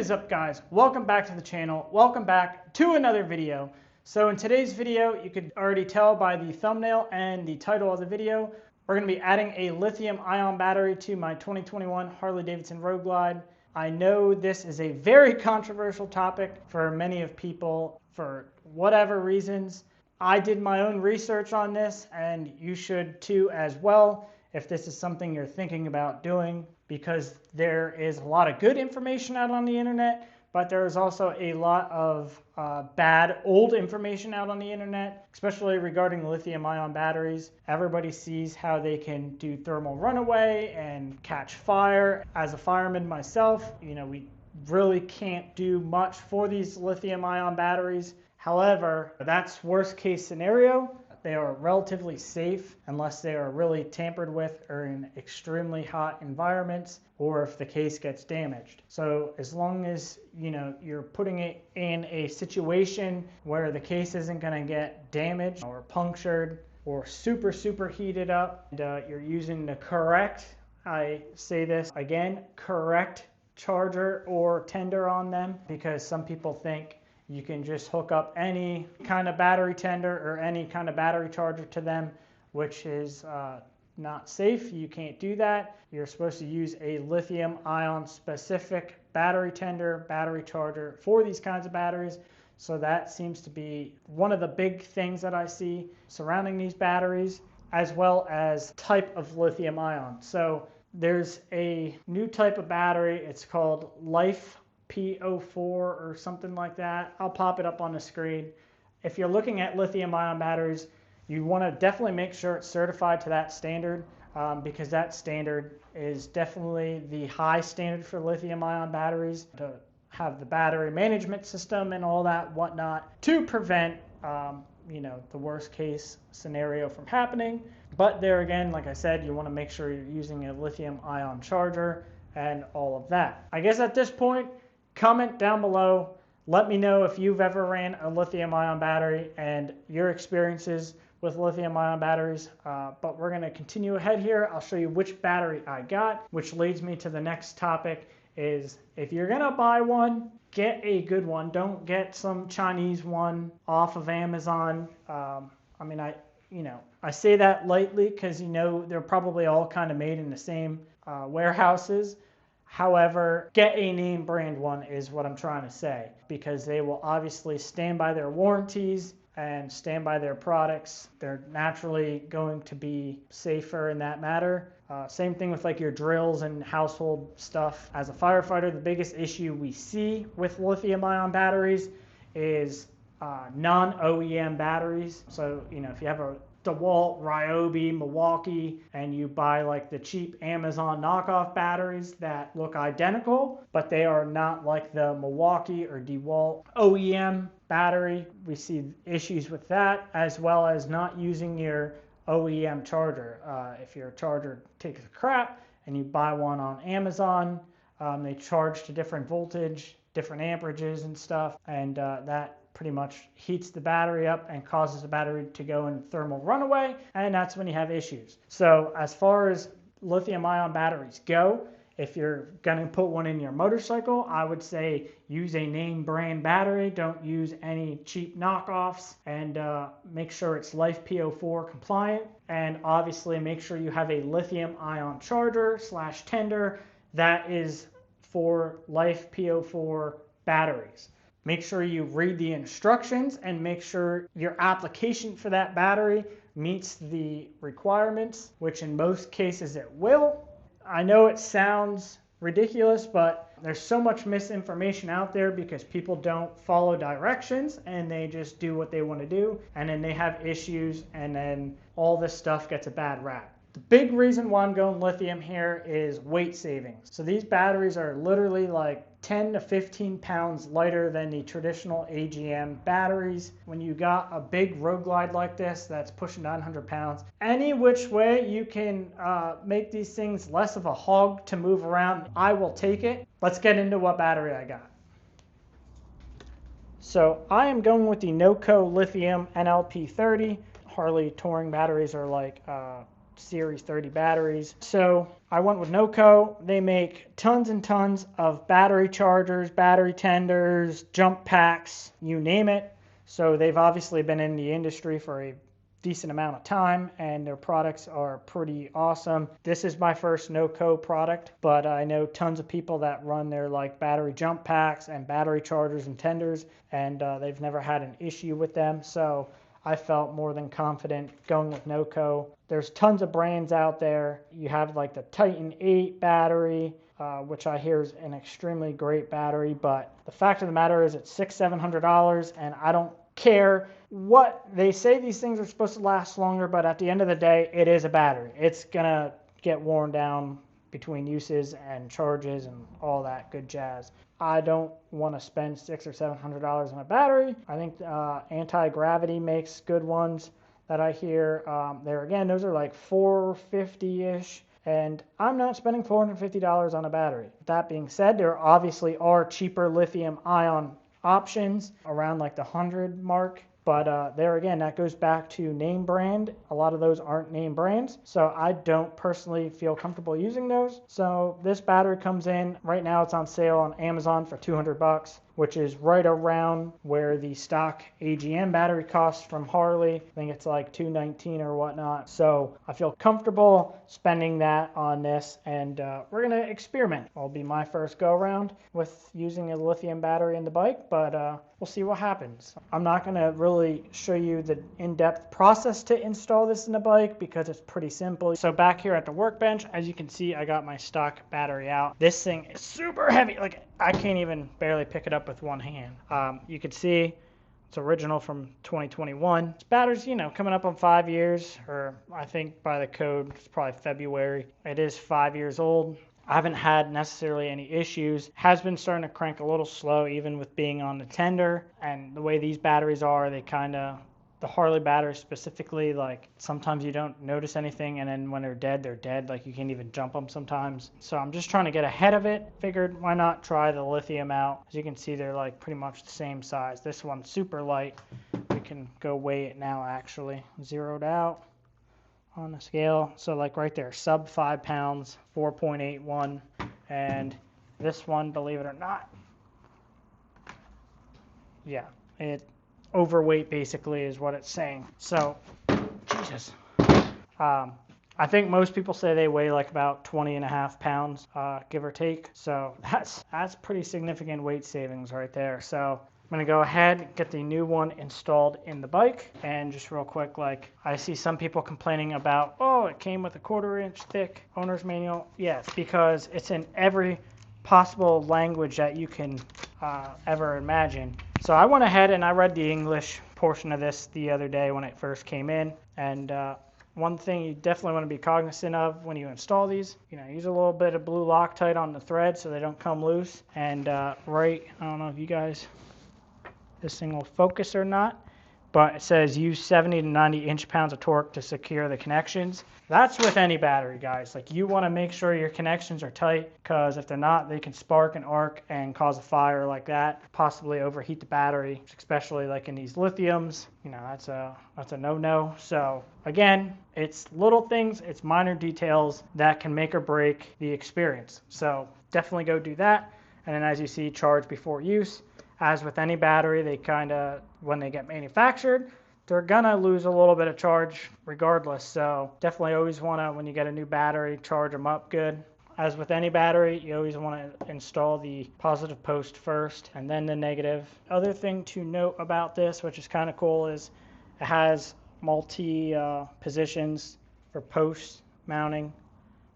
is up, guys? Welcome back to the channel. Welcome back to another video. So in today's video, you could already tell by the thumbnail and the title of the video, we're going to be adding a lithium ion battery to my 2021 Harley Davidson Road Glide. I know this is a very controversial topic for many of people for whatever reasons. I did my own research on this, and you should too as well if this is something you're thinking about doing, because there is a lot of good information out on the internet, but there is also a lot of bad old information out on the internet, especially regarding lithium ion batteries. Everybody sees how they can do thermal runaway and catch fire. As a fireman myself, we really can't do much for these lithium ion batteries. However, that's worst case scenario. They are relatively safe unless they are really tampered with or in extremely hot environments, or if the case gets damaged. So as long as you're putting it in a situation where the case isn't going to get damaged or punctured or super heated up, and you're using the correct, I say this again, correct charger or tender on them, because some people think you can just hook up any kind of battery tender or any kind of battery charger to them, which is not safe. You can't do that. You're supposed to use a lithium ion specific battery tender, battery charger for these kinds of batteries. So that seems to be one of the big things that I see surrounding these batteries, as well as type of lithium ion. So there's a new type of battery. It's called Life P04 or something like that. I'll pop it up on the screen. If you're looking at lithium ion batteries, you want to definitely make sure it's certified to that standard, because that standard is definitely the high standard for lithium ion batteries, to have the battery management system and all that whatnot to prevent the worst case scenario from happening. But there again, like I said, you want to make sure you're using a lithium ion charger and all of that. I guess at this point, comment down below. Let me know if you've ever ran a lithium ion battery and your experiences with lithium ion batteries. But we're going to continue ahead here. I'll show you which battery I got, which leads me to the next topic. Is if you're going to buy one, get a good one. Don't get some Chinese one off of Amazon. I say that lightly because they're probably all kind of made in the same warehouses. However, get a name brand one is what I'm trying to say, because they will obviously stand by their warranties and stand by their products. They're naturally going to be safer in that matter. Same thing with like your drills and household stuff. As a firefighter, the biggest issue we see with lithium ion batteries is non-OEM batteries. So, if you have a DeWalt, Ryobi, Milwaukee, and you buy like the cheap Amazon knockoff batteries that look identical, but they are not like the Milwaukee or DeWalt OEM battery. We see issues with that, as well as not using your OEM charger. If your charger takes a crap and you buy one on Amazon, they charge to different voltage, different amperages and stuff, and that pretty much heats the battery up and causes the battery to go in thermal runaway, and that's when you have issues. So as far as lithium ion batteries go, if you're going to put one in your motorcycle, I would say use a name brand battery. Don't use any cheap knockoffs, and make sure it's Life P04 compliant, and obviously make sure you have a lithium ion charger / tender that is for Life P04 batteries. Make sure you read the instructions and make sure your application for that battery meets the requirements, which in most cases it will. I know it sounds ridiculous, but there's so much misinformation out there because people don't follow directions and they just do what they want to do, and then they have issues, and then all this stuff gets a bad rap. The big reason why I'm going lithium here is weight savings. So these batteries are literally like 10 to 15 pounds lighter than the traditional AGM batteries. When you got a big Road Glide like this that's pushing 900 pounds, any which way you can make these things less of a hog to move around, I will take it. Let's get into what battery I got. So I am going with the Noco Lithium NLP30. Harley touring batteries are like Series 30 batteries. So I went with Noco. They make tons and tons of battery chargers, battery tenders, jump packs, you name it. So they've obviously been in the industry for a decent amount of time, and their products are pretty awesome. This is my first Noco product, but I know tons of people that run their like battery jump packs and battery chargers and tenders, and they've never had an issue with them. So I felt more than confident going with Noco. There's tons of brands out there. You have like the Titan 8 battery, which I hear is an extremely great battery, but the fact of the matter is it's $600-700, and I don't care what they say. These things are supposed to last longer, but at the end of the day, it is a battery. It's gonna get worn down between uses and charges and all that good jazz. I don't want to spend $600 or $700 on a battery. I think Anti-Gravity makes good ones that I hear. There again, those are like $450-ish, and I'm not spending $450 on a battery. That being said, there obviously are cheaper lithium-ion options around like the 100 mark, but there again, that goes back to name brand. A lot of those aren't name brands, so I don't personally feel comfortable using those. So this battery comes in right now. It's on sale on Amazon for $200, which is right around where the stock AGM battery costs from Harley. I think it's like $219 or whatnot. So I feel comfortable spending that on this, and we're gonna experiment. It'll be my first go around with using a lithium battery in the bike, but we'll see what happens. I'm not gonna really show you the in-depth process to install this in the bike because it's pretty simple. So back here at the workbench, as you can see, I got my stock battery out. This thing is super heavy. Like, I can't even barely pick it up with one hand. You can see it's original from 2021. This battery's, coming up on 5 years, or I think by the code, it's probably February. It is 5 years old. I haven't had necessarily any issues. Has been starting to crank a little slow, even with being on the tender. And the way these batteries are, they the Harley batteries specifically, like sometimes you don't notice anything, and then when they're dead. Like you can't even jump them sometimes. So I'm just trying to get ahead of it. Figured why not try the lithium out. As you can see, they're like pretty much the same size. This one's super light. We can go weigh it now, actually. Zeroed out on the scale. So like right there, sub 5 pounds, 4.81. And this one, believe it or not, yeah, it overweight basically is what it's saying. So, Jesus. I think most people say they weigh like about 20.5 pounds, give or take. So that's pretty significant weight savings right there. So I'm gonna go ahead and get the new one installed in the bike. And just real quick, like I see some people complaining about, oh, it came with a 1/4 inch thick owner's manual. Yes, because it's in every possible language that you can ever imagine. So I went ahead and I read the English portion of this the other day when it first came in. And one thing you definitely want to be cognizant of when you install these, use a little bit of blue Loctite on the thread so they don't come loose. And I don't know if you guys, this thing will focus or not, but it says use 70 to 90 inch-pounds of torque to secure the connections. That's with any battery, guys. Like, you want to make sure your connections are tight, because if they're not, they can spark and arc and cause a fire like that, possibly overheat the battery, especially like in these lithiums. That's a no-no. So again, it's little things, it's minor details that can make or break the experience. So definitely go do that. And then as you see, charge before use. As with any battery, they when they get manufactured, they're gonna lose a little bit of charge regardless. So definitely always wanna, when you get a new battery, charge them up good. As with any battery, you always wanna install the positive post first and then the negative. Other thing to note about this, which is kind of cool, is it has multi positions for post mounting,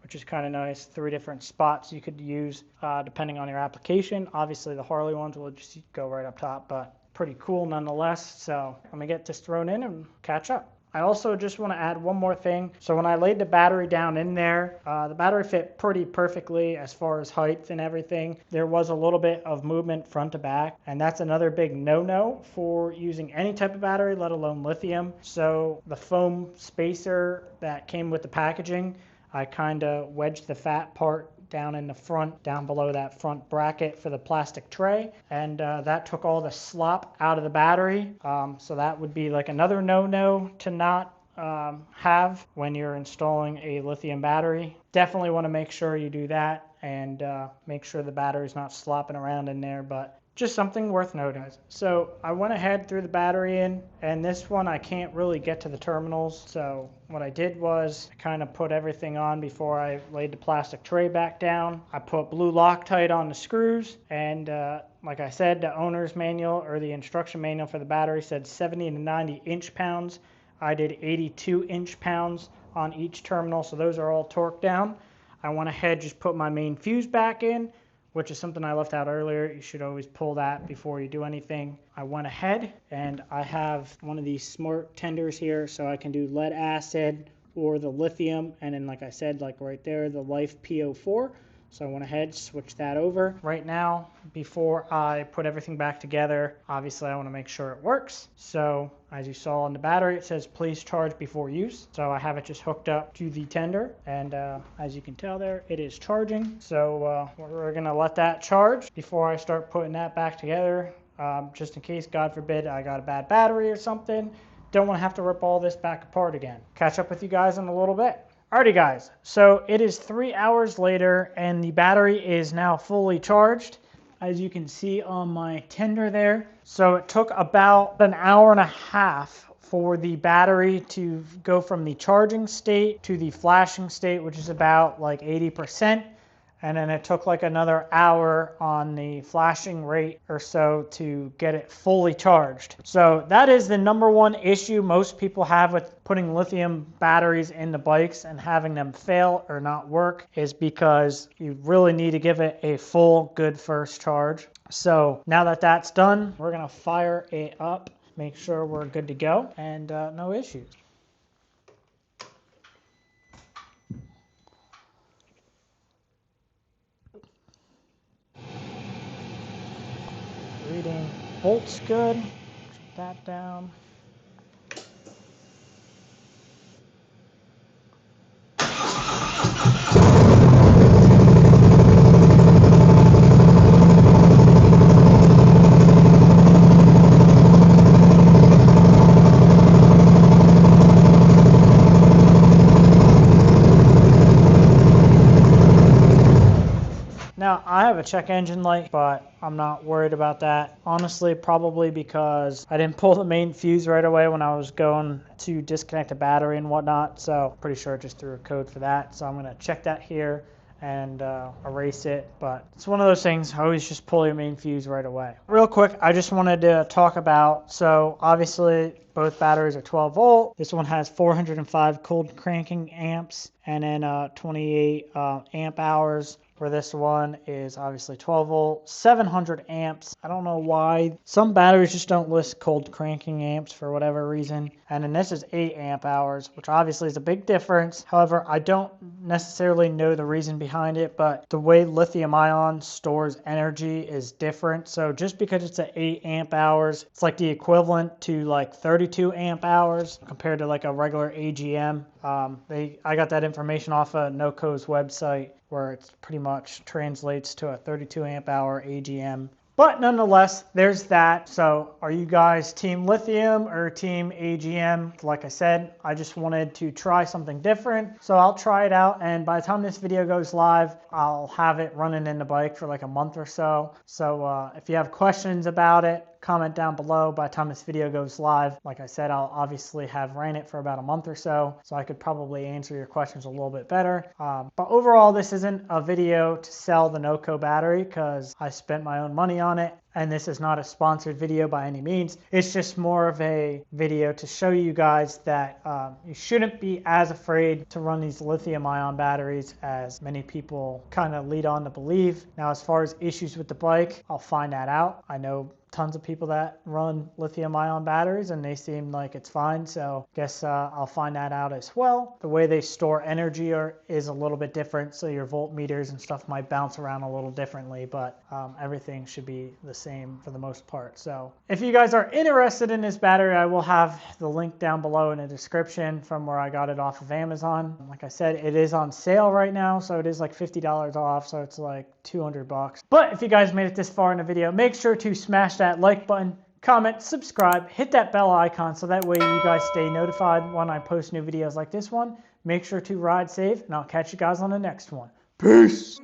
which is kind of nice. 3 different spots you could use depending on your application. Obviously the Harley ones will just go right up top, but pretty cool nonetheless. So I'm gonna get this thrown in and catch up. I also just want to add one more thing. So when I laid the battery down in there, the battery fit pretty perfectly as far as height and everything. There was a little bit of movement front to back, and that's another big no-no for using any type of battery, let alone lithium. So the foam spacer that came with the packaging, I kind of wedged the fat part down in the front, down below that front bracket for the plastic tray, and that took all the slop out of the battery. So that would be like another no-no to not have when you're installing a lithium battery. Definitely want to make sure you do that and make sure the battery's not slopping around in there, but just something worth noting. So I went ahead, threw the battery in, and this one I can't really get to the terminals. So what I did was I kind of put everything on before I laid the plastic tray back down. I put blue Loctite on the screws, and like I said, the owner's manual or the instruction manual for the battery said 70 to 90 inch-pounds. I did 82 inch-pounds on each terminal, so those are all torqued down. I went ahead, just put my main fuse back in, which is something I left out earlier. You should always pull that before you do anything. I went ahead and I have one of these smart tenders here, so I can do lead acid or the lithium, and then like I said, like right there, the Life PO4. So I went ahead, switched that over. Right now, before I put everything back together, obviously I want to make sure it works. So as you saw on the battery, it says please charge before use. So I have it just hooked up to the tender, and as you can tell there, it is charging. So we're gonna let that charge before I start putting that back together, just in case, God forbid, I got a bad battery or something. Don't want to have to rip all this back apart again. Catch up with you guys in a little bit. Alrighty guys, so it is 3 hours later and the battery is now fully charged, as you can see on my tender there. So it took about an hour and a half for the battery to go from the charging state to the flashing state, which is about like 80%. And then it took like another hour on the flashing rate or so to get it fully charged. So that is the #1 issue most people have with putting lithium batteries in the bikes and having them fail or not work, is because you really need to give it a full good first charge. So now that that's done, we're gonna fire it up, make sure we're good to go, and no issues. Reading volts good. Shut that down. Now, I have a check engine light, but I'm not worried about that. Honestly, probably because I didn't pull the main fuse right away when I was going to disconnect the battery and whatnot. So pretty sure it just threw a code for that. So I'm going to check that here and erase it. But it's one of those things, always just pull your main fuse right away. Real quick, I just wanted to talk about, so obviously both batteries are 12 volt. This one has 405 cold cranking amps and then 28 amp hours. For this one is obviously 12 volt, 700 amps. I don't know why. Some batteries just don't list cold cranking amps for whatever reason. And then this is 8 amp hours, which obviously is a big difference. However, I don't necessarily know the reason behind it, but the way lithium ion stores energy is different. So just because it's at 8 amp hours, it's like the equivalent to like 32 amp hours compared to like a regular AGM. I got that information off of Noco's website, where it pretty much translates to a 32 amp hour AGM. But nonetheless, there's that. So are you guys team lithium or team AGM? Like I said, I just wanted to try something different. So I'll try it out, and by the time this video goes live, I'll have it running in the bike for like a month or so. So if you have questions about it, comment down below. By the time this video goes live, like I said, I'll obviously have ran it for about a month or so I could probably answer your questions a little bit better. But overall, this isn't a video to sell the Noco battery because I spent my own money on it, and this is not a sponsored video by any means. It's just more of a video to show you guys that you shouldn't be as afraid to run these lithium ion batteries as many people kind of lead on to believe. Now, as far as issues with the bike, I'll find that out. I know tons of people that run lithium ion batteries and they seem like it's fine, so I guess I'll find that out as well. The way they store energy is a little bit different, so your voltmeters and stuff might bounce around a little differently, but everything should be the same for the most part. So if you guys are interested in this battery, I will have the link down below in the description from where I got it off of Amazon. Like I said, it is on sale right now, so it is like $50 off, so it's like $200. But if you guys made it this far in the video, make sure to smash that like button, comment, subscribe, hit that bell icon so that way you guys stay notified when I post new videos like this one. Make sure to ride safe, and I'll catch you guys on the next one. Peace!